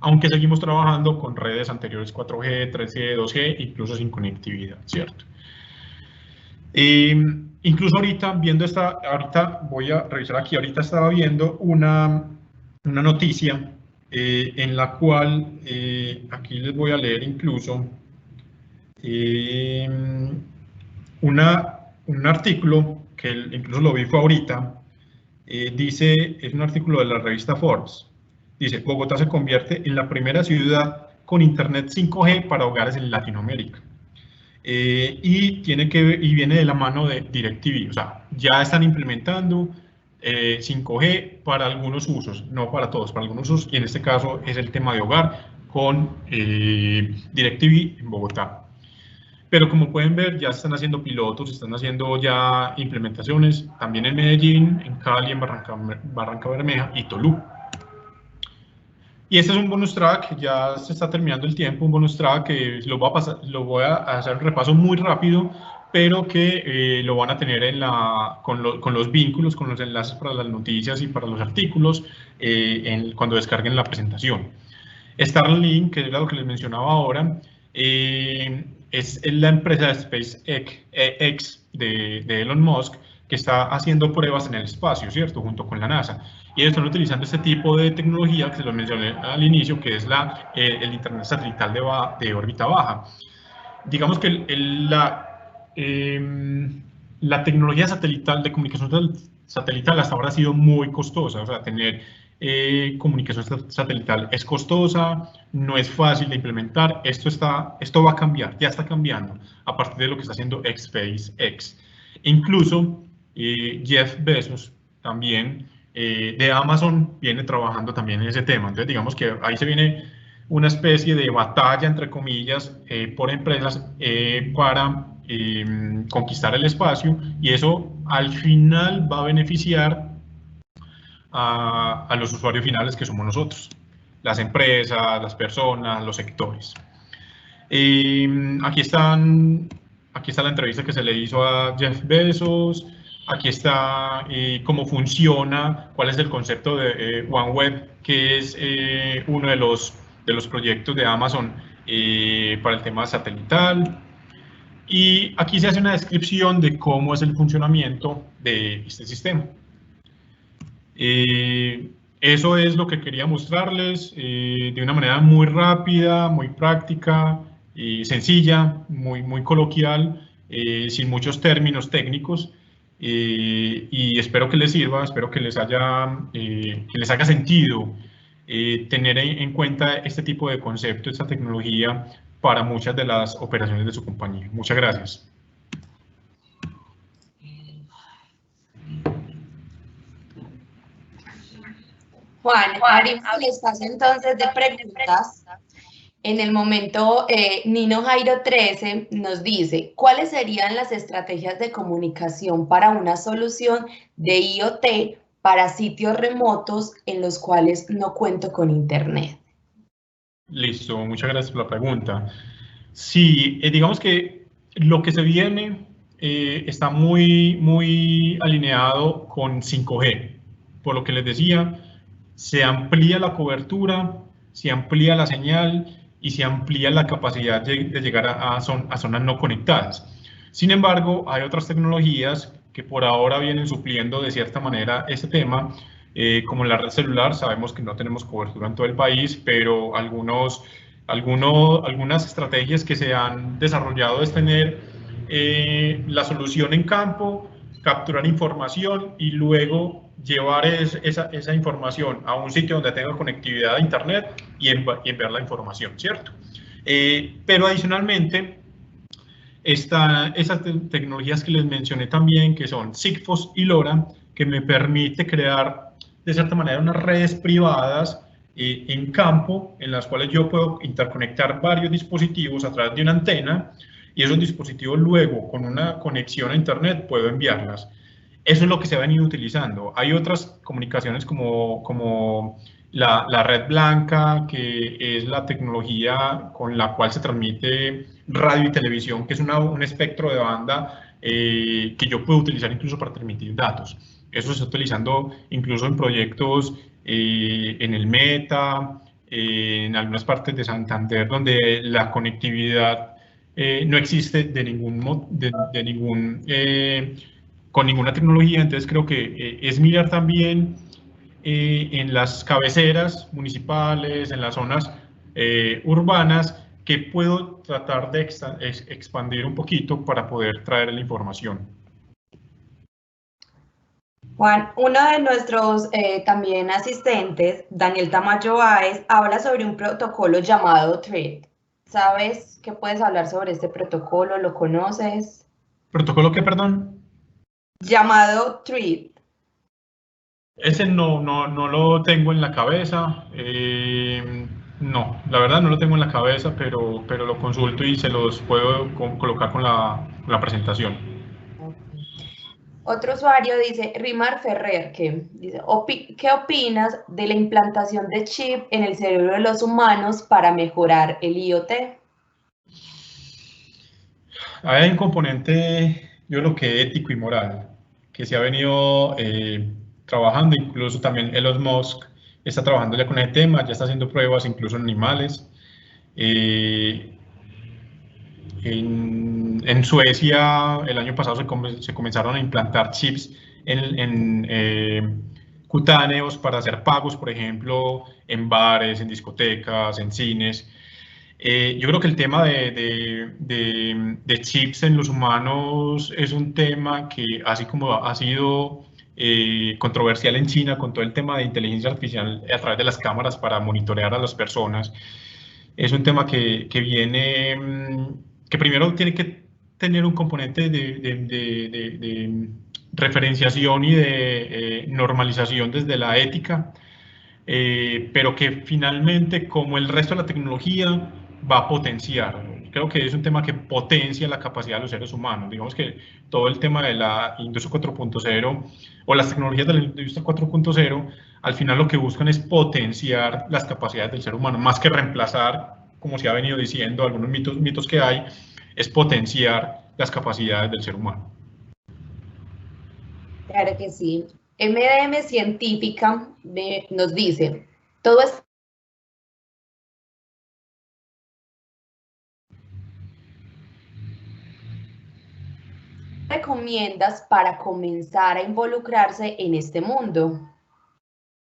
[SPEAKER 2] Aunque seguimos trabajando con redes anteriores 4G, 3G, 2G, incluso sin conectividad, ¿cierto? Incluso ahorita, ahorita voy a revisar aquí, ahorita estaba viendo una noticia en la cual, aquí les voy a leer incluso, un artículo que incluso lo vi fue ahorita, dice, es un artículo de la revista Forbes, dice, Bogotá se convierte en la primera ciudad con internet 5G para hogares en Latinoamérica. Y viene de la mano de DirecTV, o sea, ya están implementando 5G para algunos usos, no para todos, para algunos usos, y en este caso es el tema de hogar con DirecTV en Bogotá. Pero como pueden ver, ya se están haciendo pilotos, se están haciendo ya implementaciones, también en Medellín, en Cali, en Barranca Bermeja y Toluca. Y este es un bonus track, ya se está terminando el tiempo, un bonus track que lo voy a hacer un repaso muy rápido, pero que lo van a tener con los vínculos, con los enlaces para las noticias y para los artículos cuando descarguen la presentación. Starlink, que es lo que les mencionaba ahora, es la empresa de SpaceX de Elon Musk, que está haciendo pruebas en el espacio, ¿cierto? Junto con la NASA. Y ellos están utilizando este tipo de tecnología que se lo mencioné al inicio, que es el Internet satelital de órbita baja. Digamos que la tecnología satelital de comunicación satelital hasta ahora ha sido muy costosa, o sea, tener comunicación satelital es costosa, no es fácil de implementar. Esto va a cambiar, ya está cambiando a partir de lo que está haciendo SpaceX. Incluso Jeff Bezos también de Amazon viene trabajando también en ese tema. Entonces digamos que ahí se viene una especie de batalla, entre comillas, por empresas para conquistar el espacio, y eso al final va a beneficiar a los usuarios finales, que somos nosotros, las empresas, las personas, los sectores. Aquí está la entrevista que se le hizo a Jeff Bezos. Aquí está cómo funciona, cuál es el concepto de OneWeb, que es uno de los proyectos de Amazon para el tema satelital. Y aquí se hace una descripción de cómo es el funcionamiento de este sistema. Eso es lo que quería mostrarles de una manera muy rápida, muy práctica, sencilla, muy coloquial, sin muchos términos técnicos. Y espero que les sirva, espero que que les haga sentido tener en cuenta este tipo de concepto, esta tecnología para muchas de las operaciones de su compañía. Muchas gracias.
[SPEAKER 1] Juan, abrimos el espacio entonces de preguntas. En el momento, Nino Jairo 13 nos dice, ¿cuáles serían las estrategias de comunicación para una solución de IoT para sitios remotos en los cuales no cuento con internet?
[SPEAKER 2] Listo, muchas gracias por la pregunta. Sí, digamos que lo que se viene está muy alineado con 5G. Por lo que les decía, se amplía la cobertura, se amplía la señal y se amplía la capacidad de llegar a zonas no conectadas. Sin embargo, hay otras tecnologías que por ahora vienen supliendo de cierta manera este tema, como la red celular. Sabemos que no tenemos cobertura en todo el país, pero algunas estrategias que se han desarrollado es tener la solución en campo, capturar información y luego llevar esa información a un sitio donde tenga conectividad a internet y enviar la información, ¿cierto? Pero adicionalmente, esas tecnologías que les mencioné también, que son Sigfox y LoRa, que me permite crear de cierta manera unas redes privadas en campo, en las cuales yo puedo interconectar varios dispositivos a través de una antena, y esos dispositivos luego, con una conexión a internet, puedo enviarlas. Eso es lo que se ha venido utilizando. Hay otras comunicaciones como la red blanca, que es la tecnología con la cual se transmite radio y televisión, que es un espectro de banda que yo puedo utilizar incluso para transmitir datos. Eso se está utilizando incluso en proyectos en el Meta, en algunas partes de Santander, donde la conectividad no existe con ninguna tecnología. Entonces creo que es mirar también en las cabeceras municipales, en las zonas urbanas, que puedo tratar de expandir un poquito para poder traer la información.
[SPEAKER 1] Juan, uno de nuestros también asistentes, Daniel Tamayo Báez, habla sobre un protocolo llamado Thread. ¿Sabes qué puedes hablar sobre este protocolo? ¿Lo conoces?
[SPEAKER 2] ¿Protocolo qué, perdón?
[SPEAKER 1] Llamado Thread.
[SPEAKER 2] Ese no lo tengo en la cabeza. No, la verdad no lo tengo en la cabeza, pero lo consulto y se los puedo colocar con la presentación.
[SPEAKER 1] Okay. Otro usuario dice, Rimar Ferrer, que dice, ¿qué opinas de la implantación de chip en el cerebro de los humanos para mejorar el IoT?
[SPEAKER 2] Hay un componente, yo creo que ético y moral, que se ha venido trabajando. Incluso también Elon Musk está trabajando ya con ese tema, ya está haciendo pruebas incluso en animales. Eh, en Suecia el año pasado se comenzaron a implantar chips cutáneos para hacer pagos, por ejemplo, en bares, en discotecas, en cines. Yo creo que el tema de chips en los humanos es un tema que, así como ha sido controversial en China con todo el tema de inteligencia artificial a través de las cámaras para monitorear a las personas, es un tema que viene, que primero tiene que tener un componente de referenciación y de normalización desde la ética, pero que finalmente, como el resto de la tecnología, va a potenciar. Creo que es un tema que potencia la capacidad de los seres humanos. Digamos que todo el tema de la industria 4.0 o las tecnologías de la industria 4.0, al final lo que buscan es potenciar las capacidades del ser humano, más que reemplazar, como se ha venido diciendo, algunos mitos que hay, es potenciar las capacidades del ser humano.
[SPEAKER 1] Claro que sí. MDM Científica nos dice, todo es recomiendas para comenzar a involucrarse en este mundo.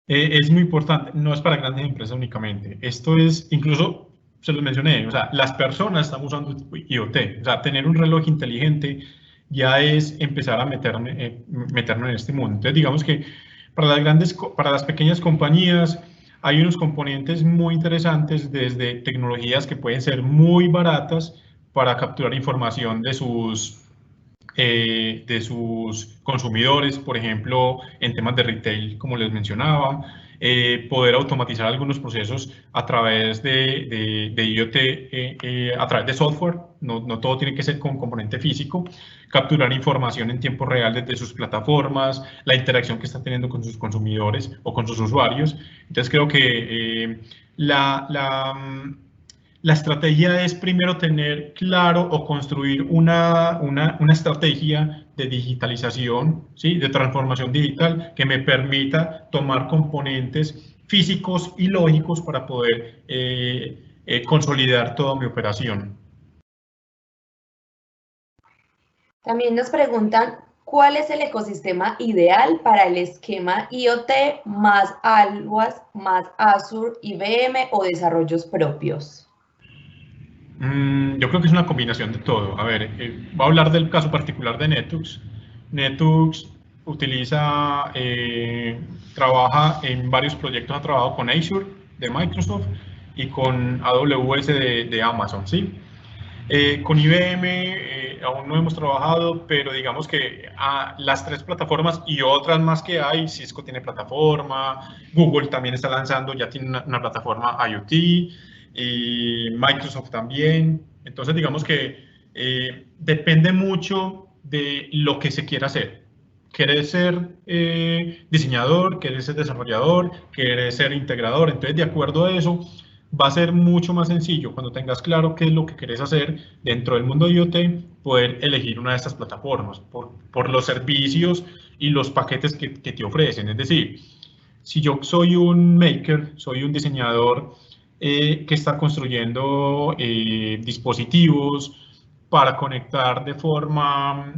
[SPEAKER 2] Es muy importante, no es para grandes empresas únicamente. Esto es, incluso se los mencioné, o sea, las personas están usando IoT. O sea, tener un reloj inteligente ya es empezar a meternos en este mundo. Entonces, digamos que para las pequeñas compañías hay unos componentes muy interesantes, desde tecnologías que pueden ser muy baratas para capturar información de sus consumidores, por ejemplo, en temas de retail, como les mencionaba, poder automatizar algunos procesos a través de IoT, a través de software, no todo tiene que ser con componente físico, capturar información en tiempo real desde sus plataformas, la interacción que están teniendo con sus consumidores o con sus usuarios. Entonces creo que la estrategia es primero tener claro o construir una estrategia de digitalización, ¿sí? De transformación digital que me permita tomar componentes físicos y lógicos para poder consolidar toda mi operación.
[SPEAKER 1] También nos preguntan, ¿cuál es el ecosistema ideal para el esquema IoT más Alwas, más Azure, IBM o desarrollos propios?
[SPEAKER 2] Yo creo que es una combinación de todo. A ver, voy a hablar del caso particular de Netux. Netux utiliza, trabaja en varios proyectos, ha trabajado con Azure de Microsoft y con AWS de Amazon, ¿sí? Con IBM aún no hemos trabajado, pero digamos que las tres plataformas y otras más que hay, Cisco tiene plataforma, Google también está lanzando, ya tiene una plataforma IoT, y Microsoft también. Entonces digamos que depende mucho de lo que se quiera hacer. ¿Quieres ser diseñador? ¿Quieres ser desarrollador? ¿Quieres ser integrador? Entonces, de acuerdo a eso, va a ser mucho más sencillo cuando tengas claro qué es lo que quieres hacer dentro del mundo de IoT, poder elegir una de estas plataformas por los servicios y los paquetes que te ofrecen. Es decir, si yo soy un maker, soy un diseñador que está construyendo dispositivos para conectar de forma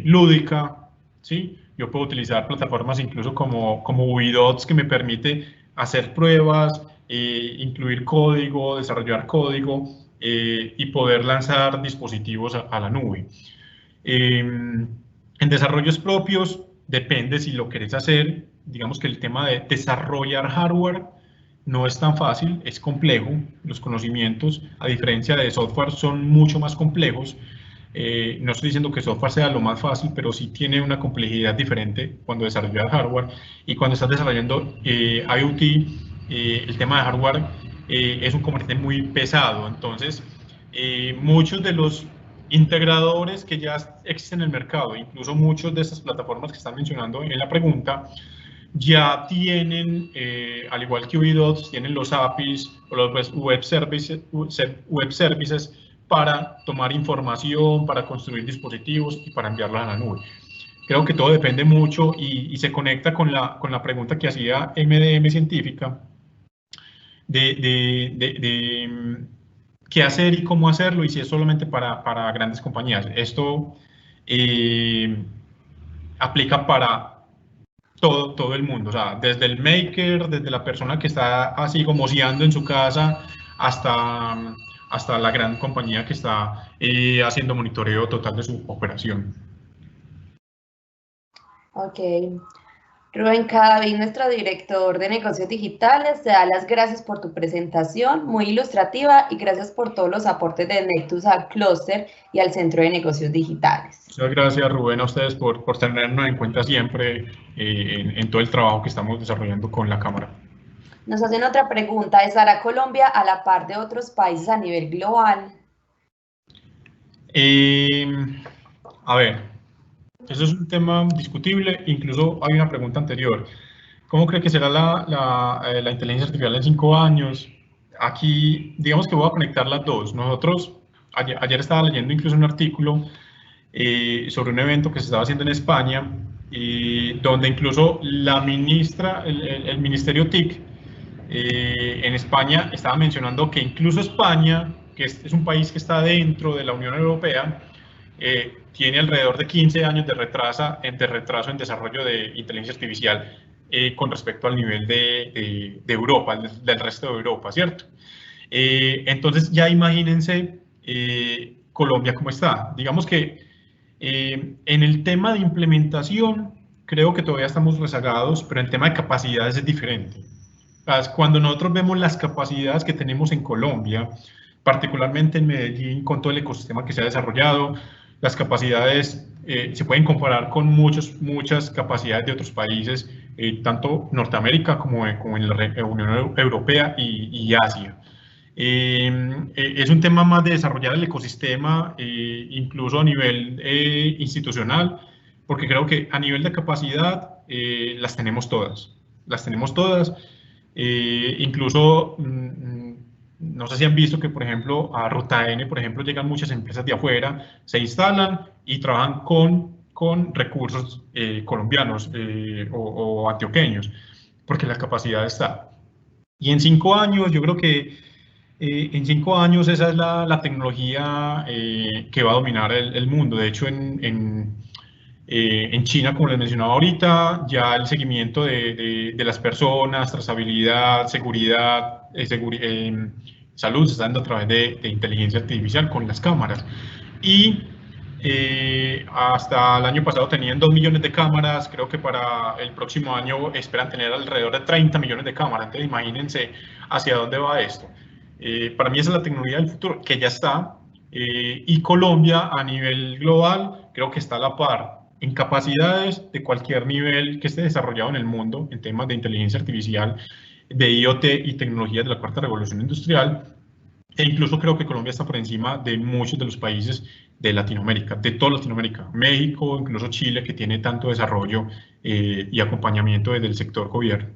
[SPEAKER 2] lúdica, ¿sí? Yo puedo utilizar plataformas incluso como UIDots, que me permite hacer pruebas, incluir código, desarrollar código y poder lanzar dispositivos a la nube. En desarrollos propios depende si lo querés hacer. Digamos que el tema de desarrollar hardware no es tan fácil, es complejo. Los conocimientos, a diferencia de software, son mucho más complejos. No estoy diciendo que software sea lo más fácil, pero sí tiene una complejidad diferente cuando desarrollas hardware. Y cuando estás desarrollando IoT, el tema de hardware es un componente muy pesado. Entonces, muchos de los integradores que ya existen en el mercado, incluso muchas de estas plataformas que están mencionando en la pregunta, ya tienen, al igual que UIDots, tienen los APIs o los web services para tomar información, para construir dispositivos y para enviarlos a la nube. Creo que todo depende mucho y se conecta con la pregunta que hacía MDM Científica de qué hacer y cómo hacerlo, y si es solamente para grandes compañías. Esto aplica para todo el mundo, o sea, desde el maker, desde la persona que está así gomoseando en su casa, hasta la gran compañía que está haciendo monitoreo total de su operación.
[SPEAKER 1] Ok. Rubén Cadavid, nuestro director de negocios digitales, te da las gracias por tu presentación, muy ilustrativa, y gracias por todos los aportes de Netux al clúster y al Centro de Negocios Digitales.
[SPEAKER 2] Muchas gracias, Rubén, a ustedes por tenernos en cuenta siempre en todo el trabajo que estamos desarrollando con la Cámara.
[SPEAKER 1] Nos hacen otra pregunta, ¿estará Colombia a la par de otros países a nivel global?
[SPEAKER 2] A ver, eso es un tema discutible. Incluso hay una pregunta anterior. ¿Cómo cree que será la inteligencia artificial en 5 años? Aquí, digamos que voy a conectar las dos. Nosotros, ayer estaba leyendo incluso un artículo sobre un evento que se estaba haciendo en España, donde incluso la ministra, el Ministerio TIC en España estaba mencionando que incluso España, que es un país que está dentro de la Unión Europea, tiene alrededor de 15 años de retraso en desarrollo de inteligencia artificial. con respecto al nivel de Europa, del resto de Europa, ¿cierto? Entonces ya imagínense Colombia cómo está. Digamos que en el tema de implementación creo que todavía estamos rezagados, pero el tema de capacidades es diferente. Cuando nosotros vemos las capacidades que tenemos en Colombia, particularmente en Medellín, con todo el ecosistema que se ha desarrollado, las capacidades se pueden comparar con muchas capacidades de otros países, tanto Norteamérica como en la Unión Europea y Asia. Es un tema más de desarrollar el ecosistema, incluso a nivel institucional, porque creo que a nivel de capacidad las tenemos todas. Las tenemos todas. Incluso, no sé si han visto que, por ejemplo, a Ruta N, por ejemplo, llegan muchas empresas de afuera, se instalan y trabajan con recursos colombianos o antioqueños, porque la capacidad está. Y en 5 años, yo creo que en 5 años esa es la tecnología que va a dominar el mundo. De hecho, en China, como les mencionaba ahorita, ya el seguimiento de las personas, trazabilidad, seguridad, salud se está dando a través de inteligencia artificial con las cámaras. Y hasta el año pasado tenían 2 millones de cámaras, creo que para el próximo año esperan tener alrededor de 30 millones de cámaras. Entonces imagínense hacia dónde va esto. Para mí esa es la tecnología del futuro, que ya está, y Colombia a nivel global creo que está a la par en capacidades de cualquier nivel que esté desarrollado en el mundo, en temas de inteligencia artificial, de IoT y tecnologías de la cuarta revolución industrial, e incluso creo que Colombia está por encima de muchos de los países de Latinoamérica, de toda Latinoamérica, México, incluso Chile, que tiene tanto desarrollo y acompañamiento desde el sector gobierno.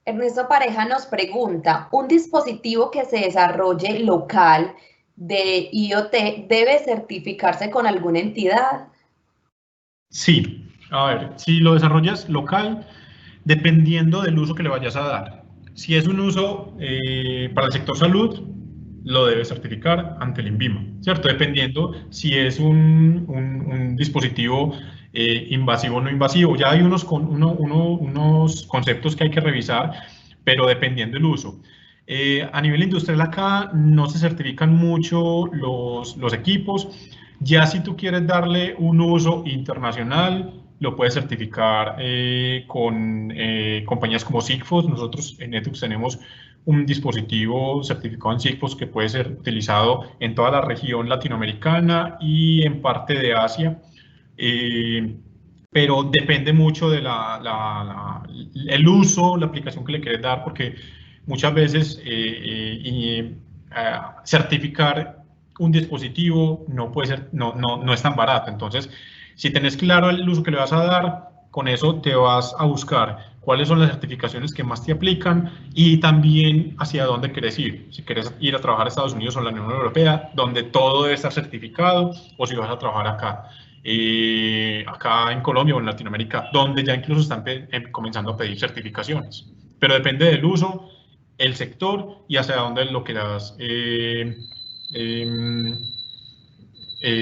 [SPEAKER 1] Ernesto Pareja nos pregunta, ¿un dispositivo que se desarrolle local de IoT debe certificarse con alguna entidad?
[SPEAKER 2] Sí, a ver, si lo desarrollas local, dependiendo del uso que le vayas a dar. Si es un uso para el sector salud, lo debes certificar ante el INVIMA, ¿cierto? Dependiendo si es un dispositivo invasivo o no invasivo. Ya hay unos conceptos que hay que revisar, pero dependiendo del uso. A nivel industrial acá no se certifican mucho los equipos. Ya si tú quieres darle un uso internacional, lo puedes certificar con compañías como Sigfox. Nosotros en Netux tenemos un dispositivo certificado en Sigfox que puede ser utilizado en toda la región latinoamericana y en parte de Asia. Pero depende mucho de el uso, la aplicación que le quieres dar, porque muchas veces certificar un dispositivo no puede ser, no es tan barato. Entonces, si tenés claro el uso que le vas a dar, con eso te vas a buscar cuáles son las certificaciones que más te aplican y también hacia dónde quieres ir. Si quieres ir a trabajar a Estados Unidos o la Unión Europea, donde todo debe estar certificado, o si vas a trabajar acá. Acá en Colombia o en Latinoamérica, donde ya incluso están comenzando a pedir certificaciones. Pero depende del uso, el sector y hacia dónde lo quieras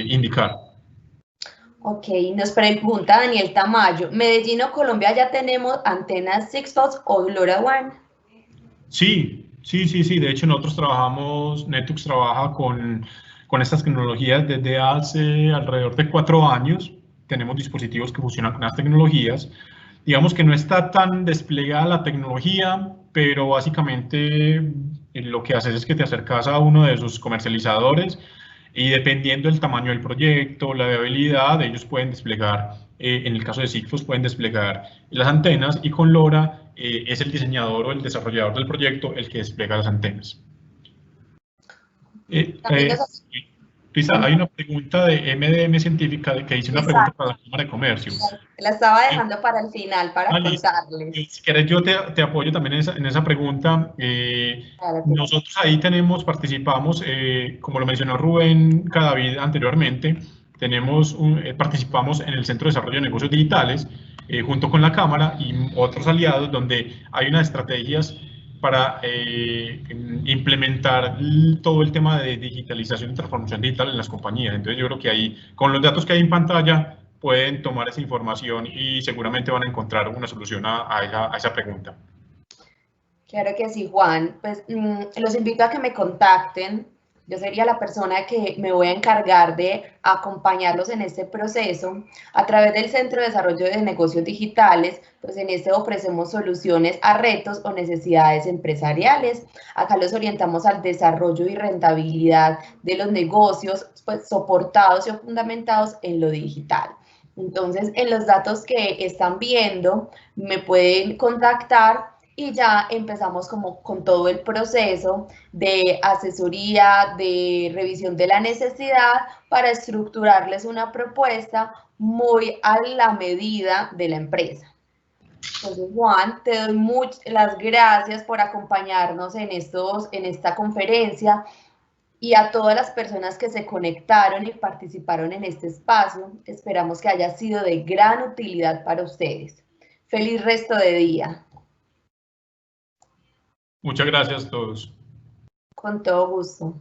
[SPEAKER 2] indicar.
[SPEAKER 1] Ok, nos pregunta Daniel Tamayo, ¿Medellín o Colombia ya tenemos antenas Sigfox o LoRaWAN?
[SPEAKER 2] Sí. De hecho, nosotros trabajamos, Netux trabaja con estas tecnologías desde hace alrededor de 4 años. Tenemos dispositivos que funcionan con las tecnologías. Digamos que no está tan desplegada la tecnología, pero básicamente lo que haces es que te acercas a uno de sus comercializadores y dependiendo del tamaño del proyecto, la viabilidad, ellos pueden desplegar, en el caso de Sigfox, pueden desplegar las antenas y con LoRa es el diseñador o el desarrollador del proyecto el que despliega las antenas. Luisa, hay una pregunta de MDM Científica que dice una pregunta para la Cámara de Comercio.
[SPEAKER 1] La estaba dejando para el final, para contarles.
[SPEAKER 2] Si quieres, yo te apoyo también en esa pregunta. Nosotros ahí participamos, como lo mencionó Rubén Cadavid anteriormente, participamos en el Centro de Desarrollo de Negocios Digitales, junto con la Cámara y otros aliados, donde hay unas estrategias para implementar todo el tema de digitalización y transformación digital en las compañías. Entonces yo creo que ahí, con los datos que hay en pantalla, pueden tomar esa información y seguramente van a encontrar una solución a esa pregunta.
[SPEAKER 1] Claro que sí, Juan. Pues los invito a que me contacten. Yo sería la persona que me voy a encargar de acompañarlos en este proceso. A través del Centro de Desarrollo de Negocios Digitales, pues en este ofrecemos soluciones a retos o necesidades empresariales. Acá los orientamos al desarrollo y rentabilidad de los negocios, pues soportados y fundamentados en lo digital. Entonces, en los datos que están viendo, me pueden contactar y ya empezamos como con todo el proceso de asesoría, de revisión de la necesidad para estructurarles una propuesta muy a la medida de la empresa. Entonces, Juan, te doy las gracias por acompañarnos en esta conferencia y a todas las personas que se conectaron y participaron en este espacio. Esperamos que haya sido de gran utilidad para ustedes. Feliz resto de día.
[SPEAKER 2] Muchas gracias a todos.
[SPEAKER 1] Con todo gusto.